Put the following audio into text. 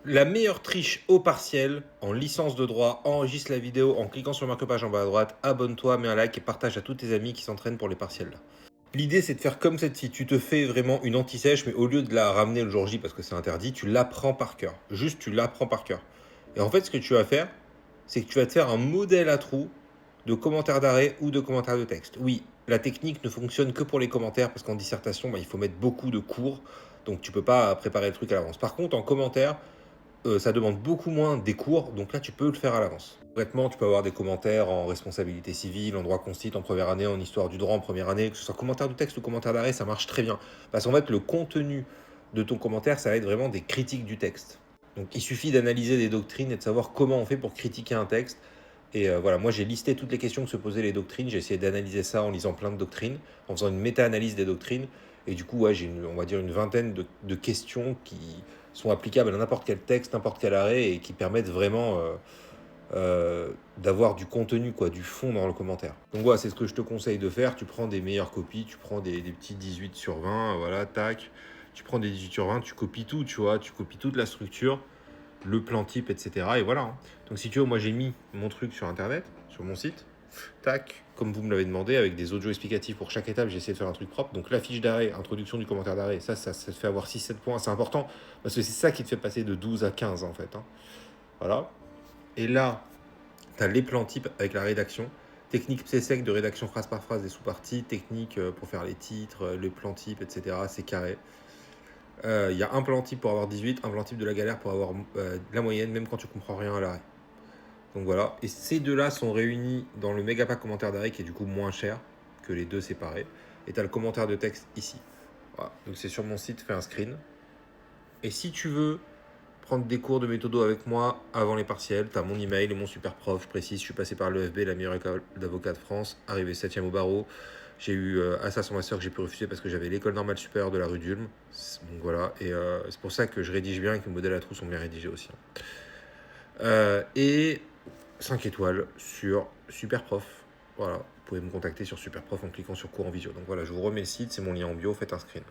La meilleure triche au partiel, en licence de droit, enregistre la vidéo en cliquant sur le marque-page en bas à droite, abonne-toi, mets un like et partage à tous tes amis qui s'entraînent pour les partiels là. L'idée c'est de faire comme cette-ci, tu te fais vraiment une anti-sèche, mais au lieu de la ramener le jour J parce que c'est interdit, tu l'apprends par cœur. Juste tu l'apprends par cœur. Et en fait ce que tu vas faire, c'est que tu vas te faire un modèle à trous de commentaires d'arrêt ou de commentaires de texte. Oui, la technique ne fonctionne que pour les commentaires parce qu'en dissertation, il faut mettre beaucoup de cours, donc tu peux pas préparer le truc à l'avance. Par contre en commentaire, ça demande beaucoup moins des cours, donc là tu peux le faire à l'avance. Concrètement, tu peux avoir des commentaires en responsabilité civile, en droit constit, en première année, en histoire du droit en première année, que ce soit commentaire de texte ou commentaire d'arrêt, ça marche très bien. Parce qu'en fait, le contenu de ton commentaire, ça va être vraiment des critiques du texte. Donc il suffit d'analyser des doctrines et de savoir comment on fait pour critiquer un texte. Et voilà, moi j'ai listé toutes les questions que se posaient les doctrines, j'ai essayé d'analyser ça en lisant plein de doctrines, en faisant une méta-analyse des doctrines. Et du coup, ouais, j'ai on va dire une vingtaine de questions qui sont applicables à n'importe quel texte, n'importe quel arrêt, et qui permettent vraiment d'avoir du contenu, quoi, du fond dans le commentaire. Donc voilà, c'est ce que je te conseille de faire. Tu prends des meilleures copies, tu prends des petits 18 sur 20, voilà, tac. Tu prends des 18 sur 20, tu copies tout, tu vois, tu copies toute la structure, le plan type, etc. Et voilà, hein. Donc si tu veux, moi j'ai mis mon truc sur internet, sur mon site, tac, comme vous me l'avez demandé, avec des audios explicatifs pour chaque étape, j'ai essayé de faire un truc propre. Donc la fiche d'arrêt, introduction du commentaire d'arrêt, ça te fait avoir 6-7 points, c'est important, parce que c'est ça qui te fait passer de 12 à 15 en fait, hein. Voilà. Et là, tu as les plans types avec la rédaction, technique PSEC de rédaction phrase par phrase des sous-parties, technique pour faire les titres, les plans types, etc. C'est carré. Il y a un plan type pour avoir 18, un plan type de la galère pour avoir la moyenne, même quand tu comprends rien à l'arrêt. Donc voilà, et ces deux-là sont réunis dans le méga pack commentaire d'arrêt qui est du coup moins cher que les deux séparés. Et tu as le commentaire de texte ici. Voilà. Donc c'est sur mon site, fais un screen. Et si tu veux prendre des cours de méthodo avec moi avant les partiels, tu as mon email et mon super prof. Je précise, je suis passé par l'EFB, la meilleure école d'avocats de France, arrivé 7e au barreau. J'ai eu Assas en master que j'ai pu refuser parce que j'avais l'école normale supérieure de la rue d'Ulm. Donc voilà, et c'est pour ça que je rédige bien et que mes modèles à trous sont bien rédigés aussi. Et 5 étoiles sur Superprof. Voilà, vous pouvez me contacter sur Superprof en cliquant sur cours en visio. Donc voilà, je vous remets le site, c'est mon lien en bio, faites un screen.